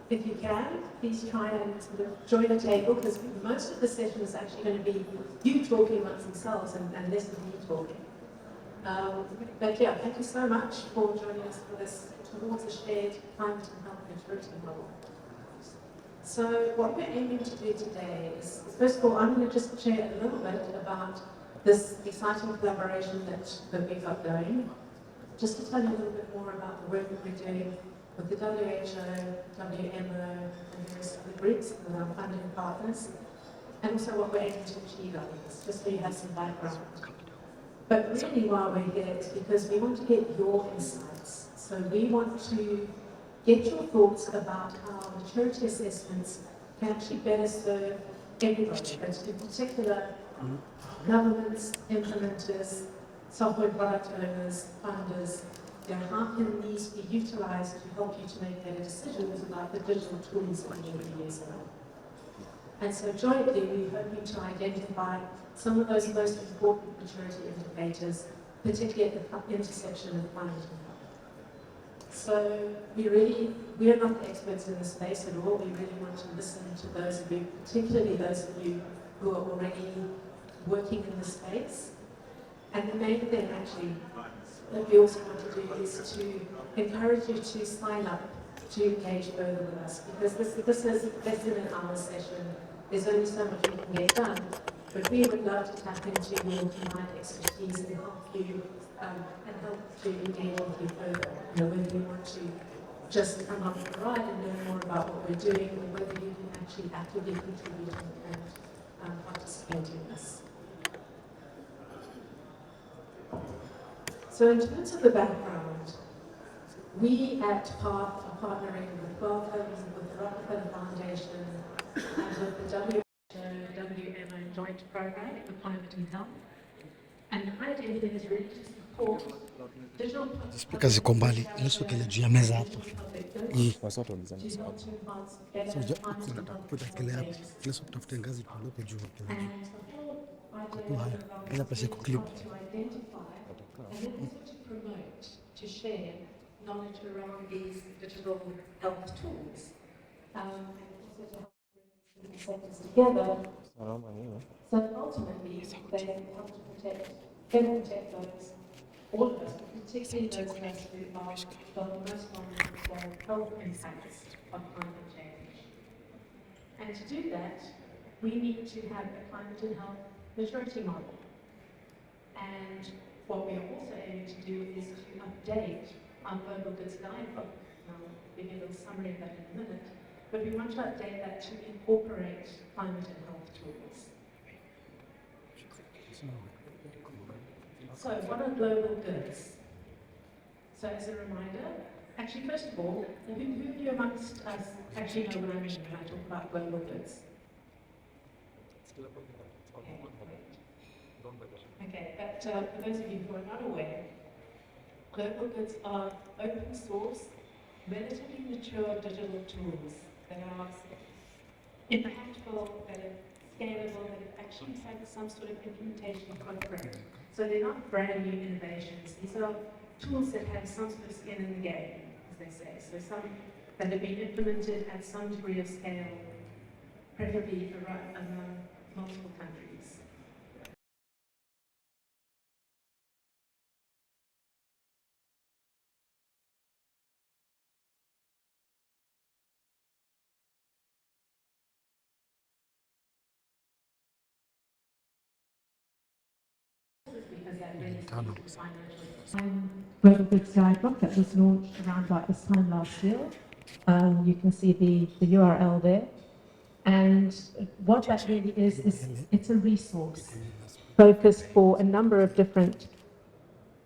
If you can, please try and sort of join the table, because most of the session is actually going to be you talking amongst themselves and less of me talking. But yeah, thank you so much for joining us for this towards a shared climate and health maturity model. So what we're aiming to do today is, first of all, I'm going to just share a little bit about this exciting collaboration that we've got going, just to tell you a little bit more about the work that we're doing with the WHO, WMO, and various other groups and our funding partners, and also what we're aiming to achieve out of this, just so you have some background. But really why we're here is because we want to get your insights. So we want to get your thoughts about how maturity assessments can actually better serve everybody, but in particular governments, implementers, software product owners, funders. How can these be utilized to help you to make better decisions about the digital tools that you're using? And so jointly, we hope you to identify some of those most important maturity indicators, particularly at the intersection of climate and health. So we are not the experts in this space at all. We really want to listen to those of you, particularly those of you who are already working in the space. And the main thing actually that we also want to do is to encourage you to sign up to engage further with us, because this is less than an hour session. There's only so much we can get done, but we would love to tap into your combined expertise and help you and help to engage with you further. Whether you want to just come up for a ride and learn more about what we're doing, or whether you can actually actively contribute and participate in this. So in terms of the background, we at PATH are partnering with Wellcome, with the Rockefeller Foundation, and with the WMO Joint Program for Climate and Health. And the idea here is really to support digital Spika ziko mbali, nusu kile juu ya meza hapo. Wasoto walizama sababu. So nataka kukuta kile hapo. Kile sio kutafuta ngazi tuondoke juu kile juu. Kwa haya, kila pesa kuklip. And then also to promote, to share knowledge around these digital health tools. And also to help bring these sectors together. So ultimately, they help to better protect those, all of us, particularly those of us who are the most vulnerable to health impacts of climate change. And to do that, we need to have a climate and health maturity model. And what we are also aiming to do is to update our global goods guidebook. I'll give you a little summary of that in a minute. But we want to update that to incorporate climate and health tools. So what are global goods? So as a reminder, actually first of all, who of you amongst us actually know what I mean when I talk about global goods? Okay, but for those of you who are not aware, global goods are open source, relatively mature digital tools that are impactful, that are scalable, that actually have some sort of implementation footprint. So they're not brand new innovations. These are tools that have some sort of skin in the game, as they say. So some that have been implemented at some degree of scale, preferably among multiple countries. Global Goods Guidebook that was launched around about this time last year. You can see the URL there. And what that really is it's a resource focused for a number of different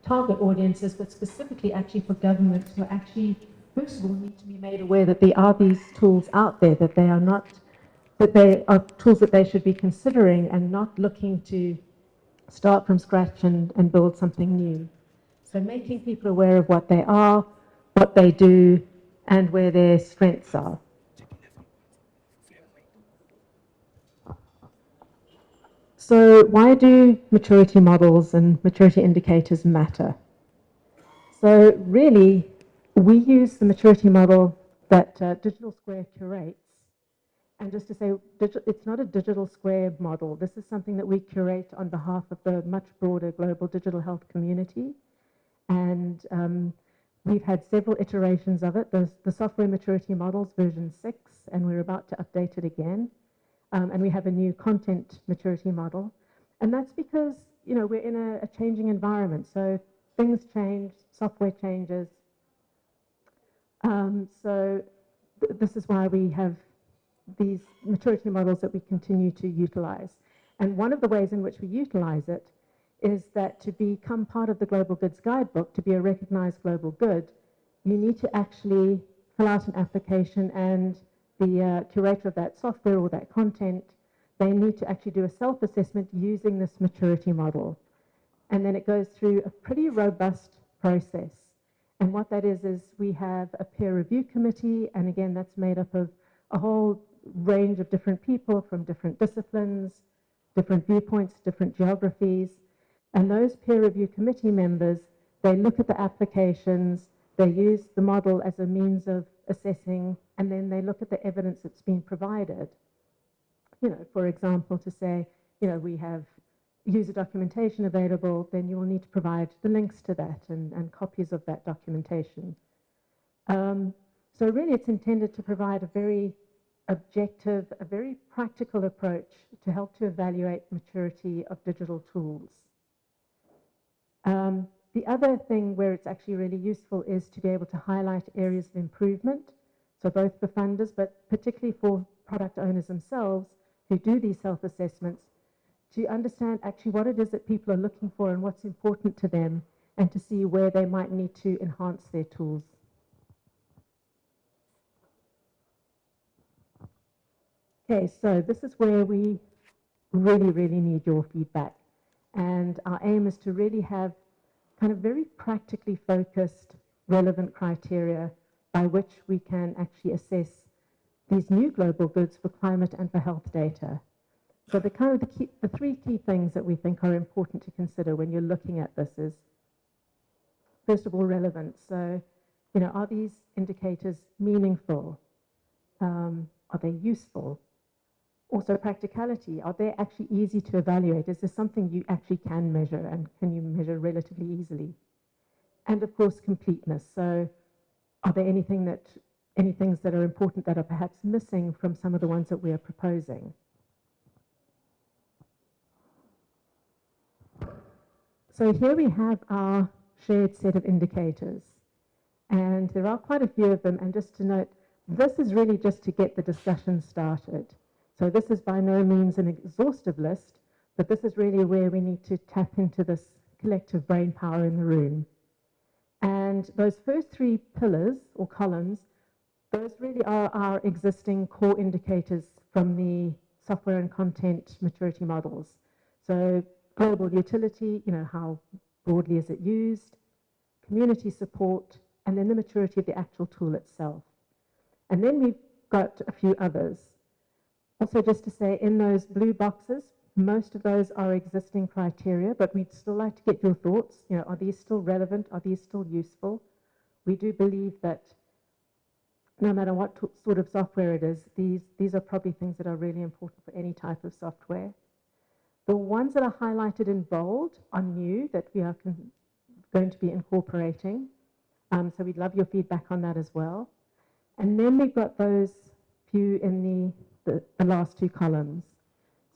target audiences, but specifically actually for governments who actually, first of all, need to be made aware that there are these tools out there, that they are tools that they should be considering and not looking to start from scratch and build something new. So making people aware of what they are, what they do, and where their strengths are. So why do maturity models and maturity indicators matter? So really, we use the maturity model that Digital Square curates. And just to say, it's not a Digital Square model. This is something that we curate on behalf of the much broader global digital health community. And we've had several iterations of it. There's the software maturity models version 6, and we're about to update it again. And we have a new content maturity model. And that's because, you know, we're in a changing environment. So things change, software changes. This is why we have these maturity models that we continue to utilize. And one of the ways in which we utilize it is that to become part of the Global Goods Guidebook, to be a recognized global good, you need to actually fill out an application, and the curator of that software or that content, they need to actually do a self-assessment using this maturity model. And then it goes through a pretty robust process. And what that is we have a peer review committee, and again, that's made up of a whole range of different people from different disciplines, different viewpoints, different geographies. And those peer review committee members, they look at the applications, they use the model as a means of assessing, and then they look at the evidence that's been provided. You know, for example, to say, you know, we have user documentation available, then you will need to provide the links to that and copies of that documentation. So really it's intended to provide a very objective, a very practical approach to help to evaluate maturity of digital tools. The other thing where it's actually really useful is to be able to highlight areas of improvement. So both for funders, but particularly for product owners themselves who do these self-assessments, to understand actually what it is that people are looking for and what's important to them, and to see where they might need to enhance their tools. Okay, so this is where we really need your feedback. And our aim is to really have kind of very practically focused, relevant criteria by which we can actually assess these new global goods for climate and for health data. So the three key things that we think are important to consider when you're looking at this is, first of all, relevance. So, you know, are these indicators meaningful? Are they useful? Also, practicality. Are they actually easy to evaluate? Is this something you actually can measure, and can you measure relatively easily? And of course, completeness. So, are there any things that are important that are perhaps missing from some of the ones that we are proposing? So here we have our shared set of indicators, and there are quite a few of them. And just to note, this is really just to get the discussion started. So this is by no means an exhaustive list, but this is really where we need to tap into this collective brain power in the room. And those first three pillars or columns, those really are our existing core indicators from the software and content maturity models. So global utility, you know, how broadly is it used, community support, and then the maturity of the actual tool itself. And then we've got a few others. Also, just to say, in those blue boxes, most of those are existing criteria, but we'd still like to get your thoughts. You know, are these still relevant? Are these still useful? We do believe that no matter what sort of software it is, these are probably things that are really important for any type of software. The ones that are highlighted in bold are new, that we are going to be incorporating. So we'd love your feedback on that as well. And then we've got those few in the last two columns.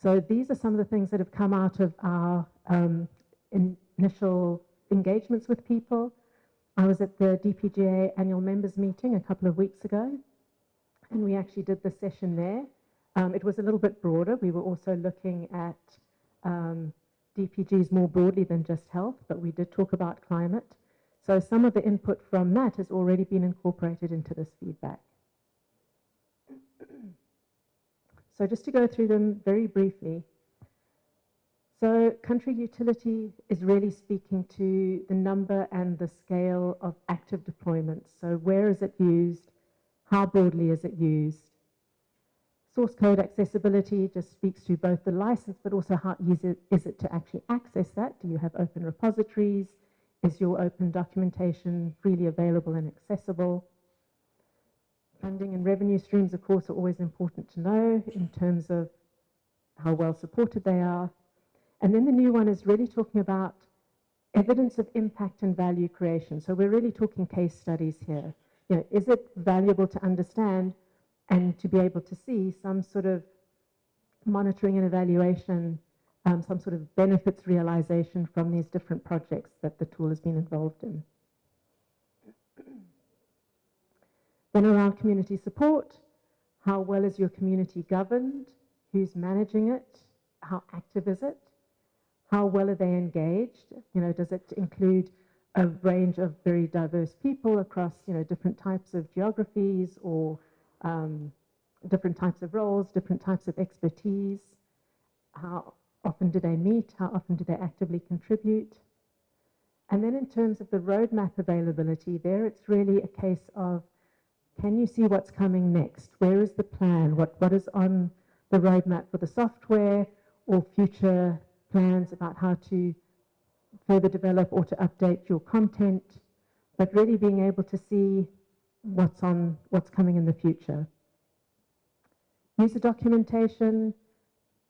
So these are some of the things that have come out of our initial engagements with people. I was at the DPGA annual members meeting a couple of weeks ago, and we actually did the session there. It was a little bit broader. We were also looking at DPGs more broadly than just health, but we did talk about climate. So some of the input from that has already been incorporated into this feedback. So just to go through them very briefly. So country utility is really speaking to the number and the scale of active deployments. So where is it used? How broadly is it used? Source code accessibility just speaks to both the license, but also how easy is it to actually access that? Do you have open repositories? Is your open documentation freely available and accessible? Funding and revenue streams, of course, are always important to know in terms of how well supported they are. And then the new one is really talking about evidence of impact and value creation. So we're really talking case studies here. You know, is it valuable to understand and to be able to see some sort of monitoring and evaluation, some sort of benefits realization from these different projects that the tool has been involved in. Then around community support, how well is your community governed? Who's managing it? How active is it? How well are they engaged? You know, does it include a range of very diverse people across, you know, different types of geographies or different types of roles, different types of expertise? How often do they meet? How often do they actively contribute? And then in terms of the roadmap availability, there it's really a case of, can you see what's coming next? Where is the plan? What is on the roadmap for the software or future plans about how to further develop or to update your content, but really being able to see what's coming in the future. User documentation,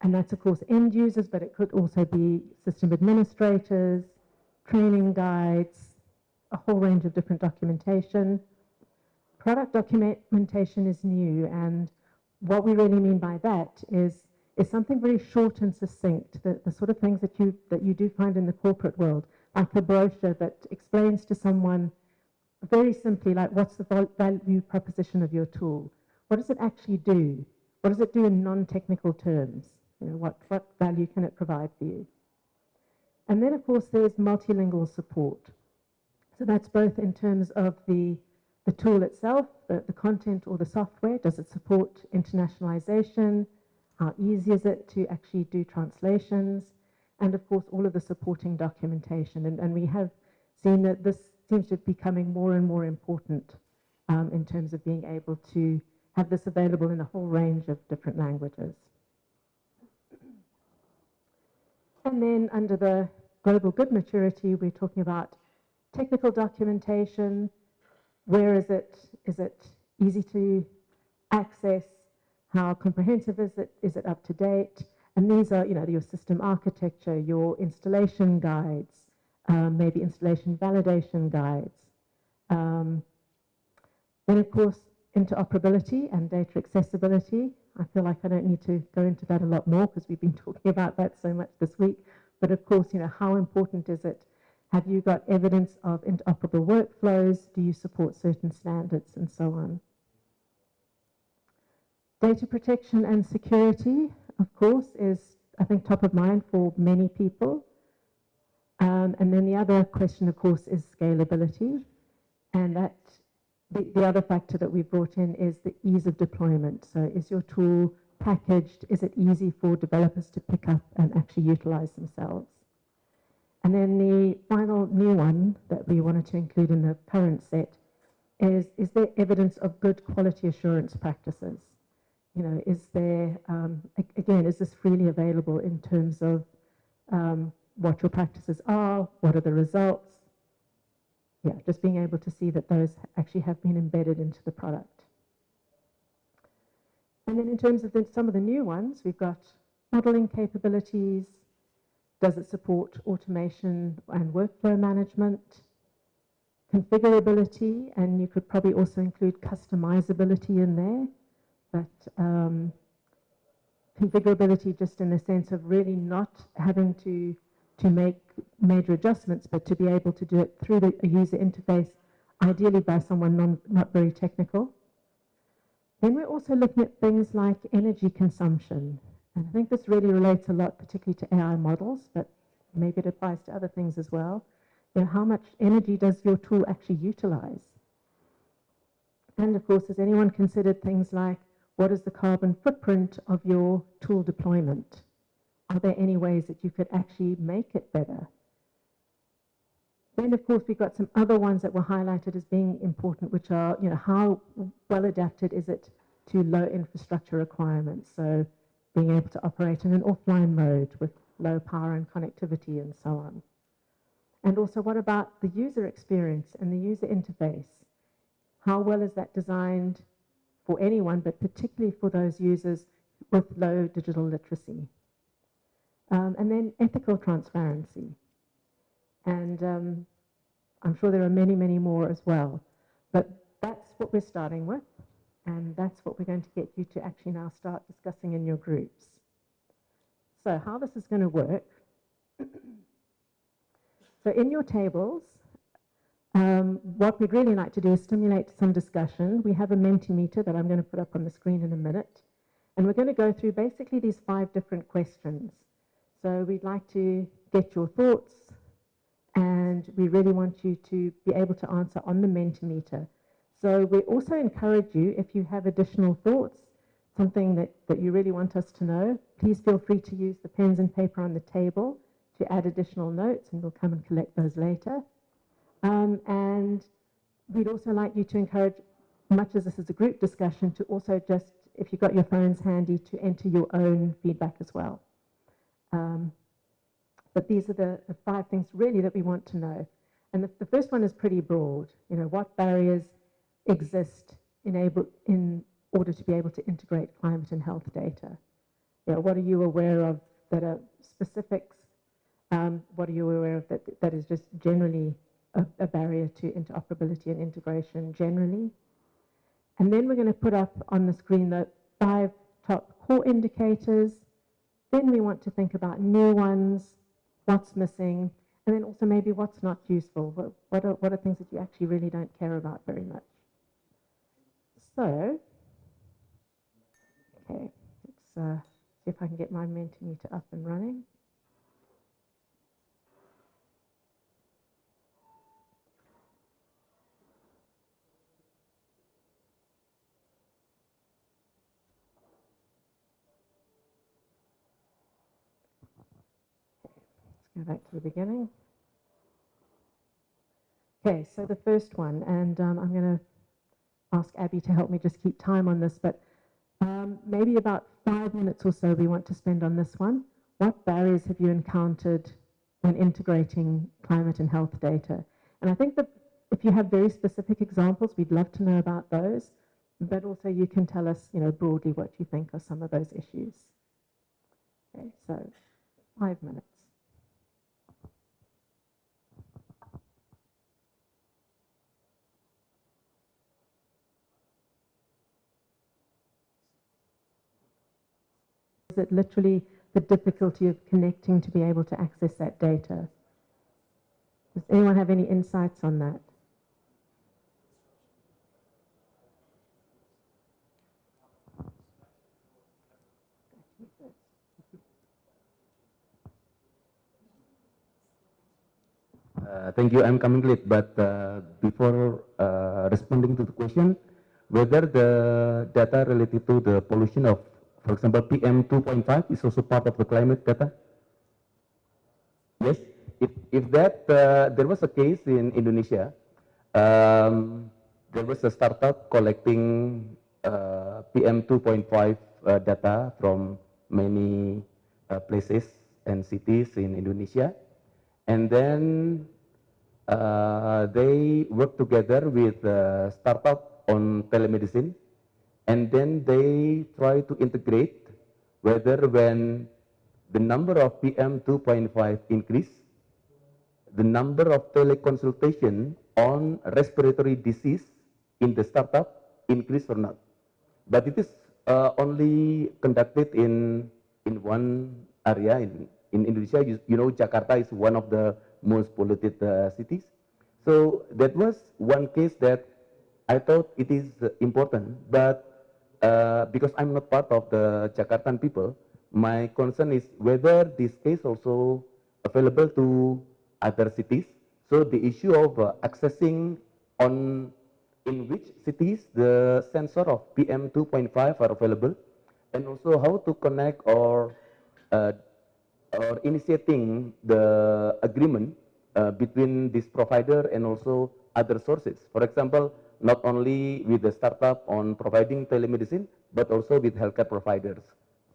and that's of course end users, but it could also be system administrators, training guides, a whole range of different documentation. Product documentation is new, and what we really mean by that is something very short and succinct, the sort of things that you do find in the corporate world, like a brochure that explains to someone very simply, like, what's the value proposition of your tool? What does it actually do? What does it do in non-technical terms? You know, what value can it provide for you? And then, of course, there's multilingual support. So that's both in terms of the tool itself, the content or the software. Does it support internationalization? How easy is it to actually do translations? And of course, all of the supporting documentation. And we have seen that this seems to be becoming more and more important in terms of being able to have this available in a whole range of different languages. And then under the global good maturity, we're talking about technical documentation. Where is it? Is it easy to access? How comprehensive is it? Is it up to date? And these are, you know, your system architecture, your installation guides, maybe installation validation guides. Then, of course, interoperability and data accessibility. I feel like I don't need to go into that a lot more because we've been talking about that so much this week. But of course, you know, how important is it? Have you got evidence of interoperable workflows? Do you support certain standards and so on? Data protection and security, of course, is, I think, top of mind for many people. And then the other question, of course, is scalability. And that the other factor that we brought in is the ease of deployment. So is your tool packaged? Is it easy for developers to pick up and actually utilize themselves? And then the final new one that we wanted to include in the current set is there evidence of good quality assurance practices? You know, is there, again, is this freely available in terms of what your practices are? What are the results? Yeah, just being able to see that those actually have been embedded into the product. And then in terms of some of the new ones, we've got modeling capabilities. Does it support automation and workflow management? Configurability, and you could probably also include customizability in there. But configurability just in the sense of really not having to make major adjustments, but to be able to do it through a user interface, ideally by someone not very technical. Then we're also looking at things like energy consumption. And I think this really relates a lot, particularly to AI models, but maybe it applies to other things as well. You know, how much energy does your tool actually utilize? And of course, has anyone considered things like, what is the carbon footprint of your tool deployment? Are there any ways that you could actually make it better? Then, of course, we've got some other ones that were highlighted as being important, which are, you know, how well adapted is it to low infrastructure requirements? So being able to operate in an offline mode with low power and connectivity and so on. And also, what about the user experience and the user interface? How well is that designed? for anyone, but particularly for those users with low digital literacy. And then ethical transparency. And I'm sure there are many, many more as well. But that's what we're starting with. And that's what we're going to get you to actually now start discussing in your groups. So how this is going to work. So in your tables, what we'd really like to do is stimulate some discussion. We have a Mentimeter that I'm going to put up on the screen in a minute. And we're going to go through basically these 5 different questions. So we'd like to get your thoughts, and we really want you to be able to answer on the Mentimeter. So we also encourage you, if you have additional thoughts, something that you really want us to know, please feel free to use the pens and paper on the table to add additional notes, and we'll come and collect those later. And we'd also like you to encourage, much as this is a group discussion, to also just, if you've got your phones handy, to enter your own feedback as well. But these are the 5 things really that we want to know. And the first one is pretty broad. You know, what barriers exist in order to be able to integrate climate and health data? You know, what are you aware of that are specifics? What are you aware of that is just generally a barrier to interoperability and integration generally? And then we're going to put up on the screen the 5 top core indicators. Then we want to think about new ones, what's missing, and then also maybe what's not useful. What are things that you actually really don't care about very much? So, okay, let's see if I can get my Mentimeter up and running. Go back to the beginning. Okay, so the first one, and I'm going to ask Abby to help me just keep time on this, but maybe about 5 minutes or so we want to spend on this one. What barriers have you encountered when integrating climate and health data? And I think that if you have very specific examples, we'd love to know about those, but also you can tell us, you know, broadly what you think are some of those issues. Okay, so 5 minutes. Is it literally the difficulty of connecting to be able to access that data? Does anyone have any insights on that? Thank you. I'm coming late, but before responding to the question, whether the data related to the pollution of, for example, PM 2.5 is also part of the climate data? Yes. If that, there was a case in Indonesia. There was a startup collecting PM 2.5 data from many places and cities in Indonesia. And then they work together with a startup on telemedicine, and then they try to integrate whether when the number of PM 2.5 increase, the number of teleconsultation on respiratory disease in the startup increase or not. But it is only conducted in one area in Indonesia. You know, Jakarta is one of the most polluted cities. So that was one case that I thought it is important, but because I'm not part of the Jakartan people, my concern is whether this case also available to other cities. So the issue of accessing on in which cities the sensor of PM 2.5 are available, and also how to connect or initiating the agreement between this provider and also other sources. For example, not only with the startup on providing telemedicine, but also with healthcare providers.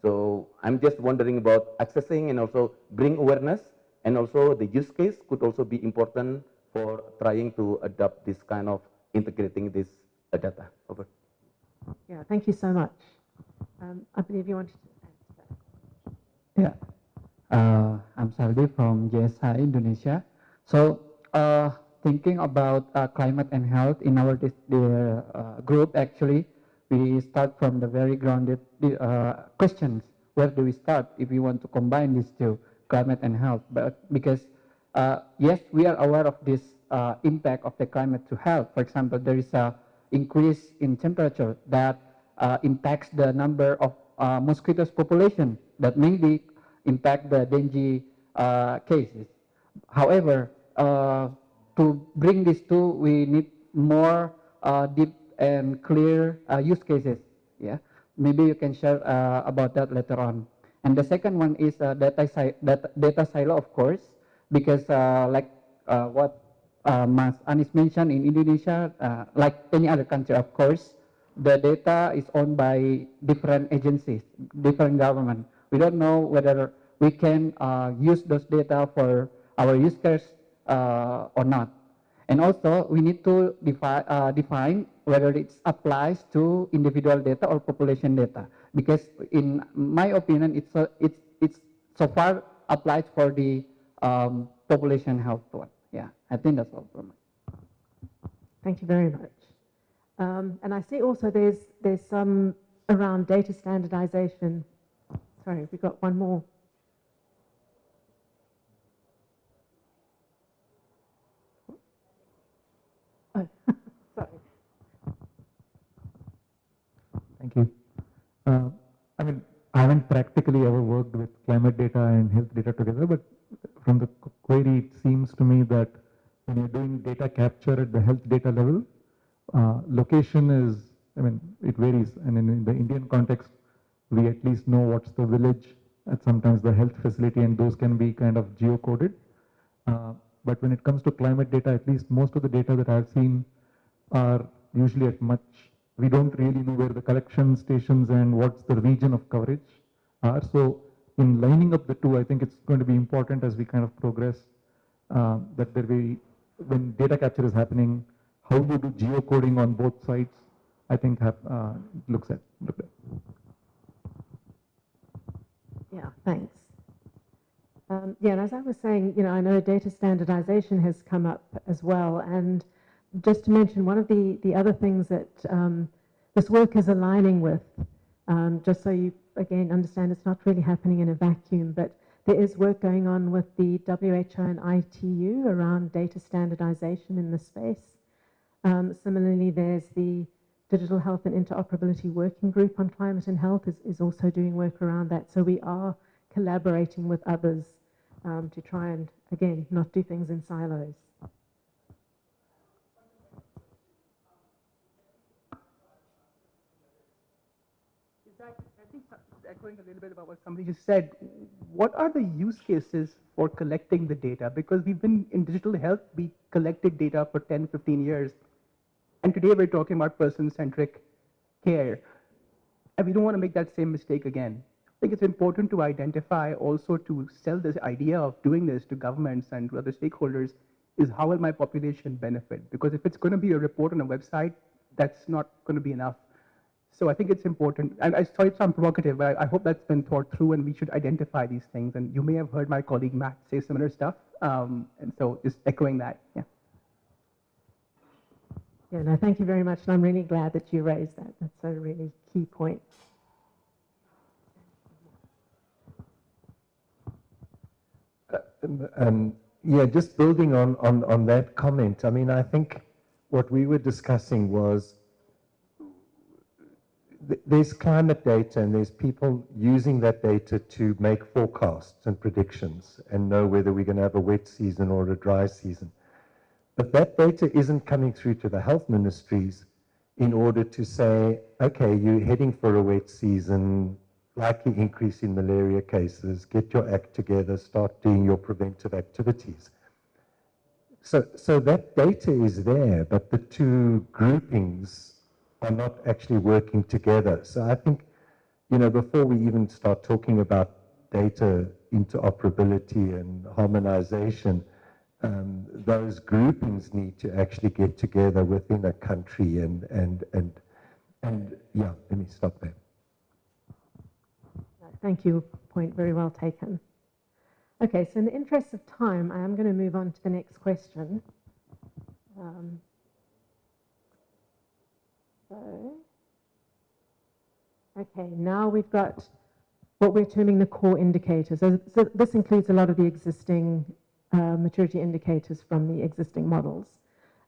So I'm just wondering about accessing and also bring awareness, and also the use case could also be important for trying to adopt this kind of integrating this data. Over. Yeah, thank you so much. I believe you wanted to add to that. Yeah, I'm Saldi from JSI Indonesia. So, thinking about climate and health in our group, actually, we start from the very grounded questions. Where do we start if we want to combine these two, climate and health? But because yes, we are aware of this impact of the climate to health. For example, there is a increase in temperature that impacts the number of mosquitoes population that mainly impact the dengue cases. However, to bring these two, we need more deep and clear use cases. Yeah, maybe you can share about that later on. And the second one is data silo, of course, because like what Mas Anis mentioned, in Indonesia, like any other country, of course, the data is owned by different agencies, different government. We don't know whether we can use those data for our use case or not. And also, we need to define whether it applies to individual data or population data. Because in my opinion, it's so far applied for the population health one. Yeah, I think that's all from me. Thank you very much. And I see also there's some around data standardization. Sorry, we've got one more. Oh, sorry. Thank you. I mean, I haven't practically ever worked with climate data and health data together, but from the query, it seems to me that when you're doing data capture at the health data level, location is, I mean, it varies. And in the Indian context, we at least know what's the village, and sometimes the health facility, and those can be kind of geocoded. But when it comes to climate data, at least most of the data that I've seen are usually at much, we don't really know where the collection stations and what's the region of coverage are. So in lining up the two, I think it's going to be important as we kind of progress that there be, when data capture is happening, how you do geocoding on both sides, I think looked at. Yeah, thanks. Yeah, and as I was saying, you know, I know data standardization has come up as well. And just to mention, one of the other things that this work is aligning with, just so you, again, understand it's not really happening in a vacuum, but there is work going on with the WHO and ITU around data standardization in the space. Similarly, there's the Digital Health and Interoperability Working Group on Climate and Health is also doing work around that. So we are collaborating with others to try and, again, not do things in silos. I think echoing a little bit about what somebody just said, what are the use cases for collecting the data? Because we've been in digital health, we collected data for 10, 15 years. And today we're talking about person-centric care. And we don't want to make that same mistake again. I think it's important to identify also to sell this idea of doing this to governments and to other stakeholders is how will my population benefit? Because if it's going to be a report on a website, that's not going to be enough. So I think it's important, and I sorry it sounds provocative, but I hope that's been thought through and we should identify these things. And you may have heard my colleague Matt say similar stuff. And so just echoing that, yeah. Yeah, no, thank you very much. And I'm really glad that you raised that. That's a really key point. Yeah, just building on that comment, I mean, I think what we were discussing was there's climate data and there's people using that data to make forecasts and predictions and know whether we're going to have a wet season or a dry season. But that data isn't coming through to the health ministries in order to say, okay, you're heading for a wet season, likely increase in malaria cases, get your act together, start doing your preventive activities. So that data is there, but the two groupings are not actually working together. So I think, you know, before we even start talking about data interoperability and harmonization, those groupings need to actually get together within a country and And yeah, let me stop there. Thank you. Point very well taken. Okay, so in the interest of time, I am going to move on to the next question. Okay, now we've got what we're terming the core indicators. So this includes a lot of the existing maturity indicators from the existing models.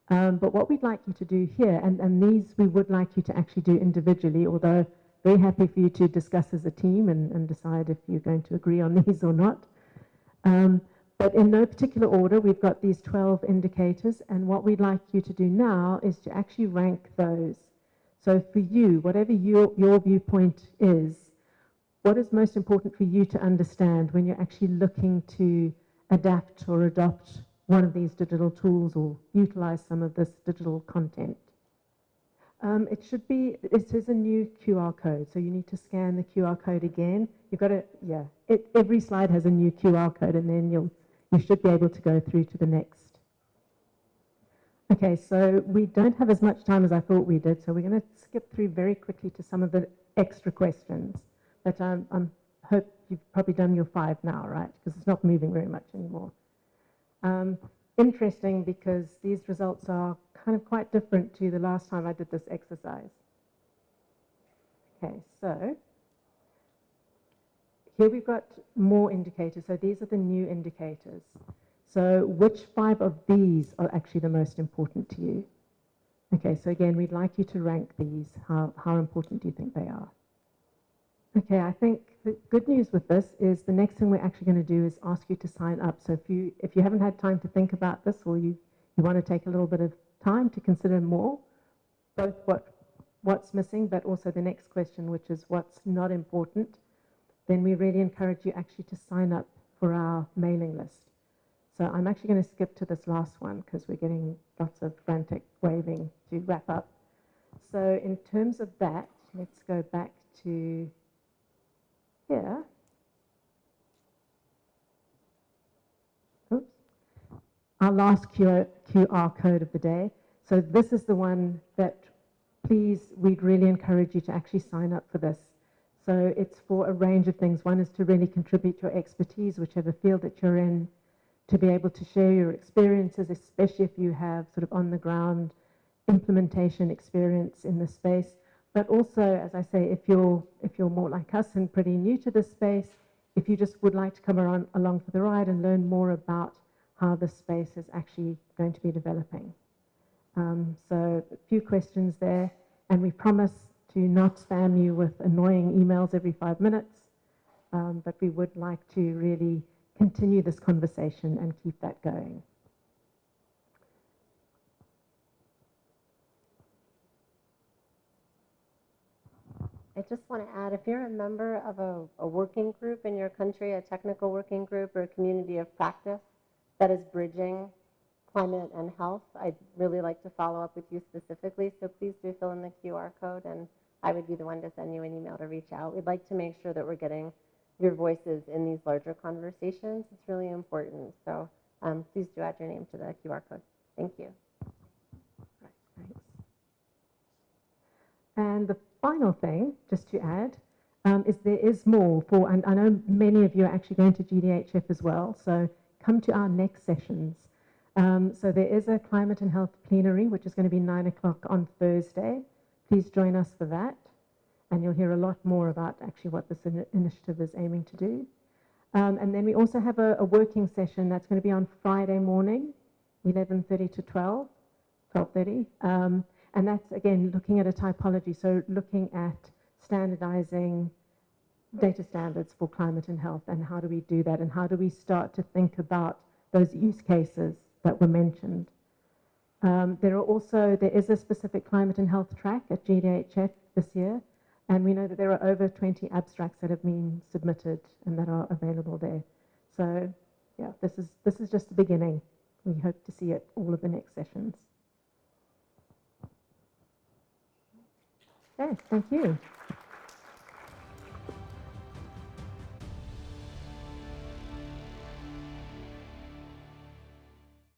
But what we'd like you to do here, and these we would like you to actually do individually, although very happy for you to discuss as a team and decide if you're going to agree on these or not. But in no particular order, we've got these 12 indicators, and what we'd like you to do now is to actually rank those. So for you, whatever your viewpoint is, what is most important for you to understand when you're actually looking to adapt or adopt one of these digital tools or utilize some of this digital content? It is a new QR code, so you need to scan the QR code again. You've got to, yeah, every slide has a new QR code, and then you should be able to go through to the next. Okay, so we don't have as much time as I thought we did, so we're going to skip through very quickly to some of the extra questions. But I hope you've probably done your 5 now, right? Because it's not moving very much anymore. Interesting, because these results are kind of quite different to the last time I did this exercise. Okay, so here we've got more indicators. So these are the new indicators. So which 5 of these are actually the most important to you? Okay, so again, we'd like you to rank these. How important do you think they are? Okay, I think the good news with this is the next thing we're actually going to do is ask you to sign up. So if you haven't had time to think about this, or you want to take a little bit of time to consider more, both what's missing, but also the next question, which is what's not important, then we really encourage you actually to sign up for our mailing list. So I'm actually going to skip to this last one because we're getting lots of frantic waving to wrap up. So in terms of that, let's go back to here. Oops. Our last QR code of the day. So this is the one that, please, we'd really encourage you to actually sign up for this. So it's for a range of things. One is to really contribute your expertise, whichever field that you're in, to be able to share your experiences, especially if you have sort of on-the-ground implementation experience in this space. But also, as I say, if you're more like us and pretty new to this space, if you just would like to come along for the ride and learn more about how this space is actually going to be developing. So a few questions there, and we promise to not spam you with annoying emails every 5 minutes, but we would like to really continue this conversation and keep that going. I just want to add, if you're a member of a working group in your country, a technical working group or a community of practice that is bridging climate and health, I'd really like to follow up with you specifically. So please do fill in the QR code, and I would be the one to send you an email to reach out. We'd like to make sure that we're getting your voices in these larger conversations. It's really important. So please do add your name to the QR code. Thank you. Right, thanks. And the final thing, just to add, is there is more for, and I know many of you are actually going to GDHF as well, so come to our next sessions. So there is a climate and health plenary, which is going to be 9 o'clock on Thursday. Please join us for that, and you'll hear a lot more about actually what this initiative is aiming to do. And then we also have a working session that's going to be on Friday morning, 11:30 to 12:30. And that's, again, looking at a typology, so looking at standardizing data standards for climate and health, and how do we do that, and how do we start to think about those use cases that were mentioned. There is a specific climate and health track at GDHF this year, and we know that there are over 20 abstracts that have been submitted and that are available there. So, yeah, this is just the beginning. We hope to see it all of the next sessions. Okay, thank you.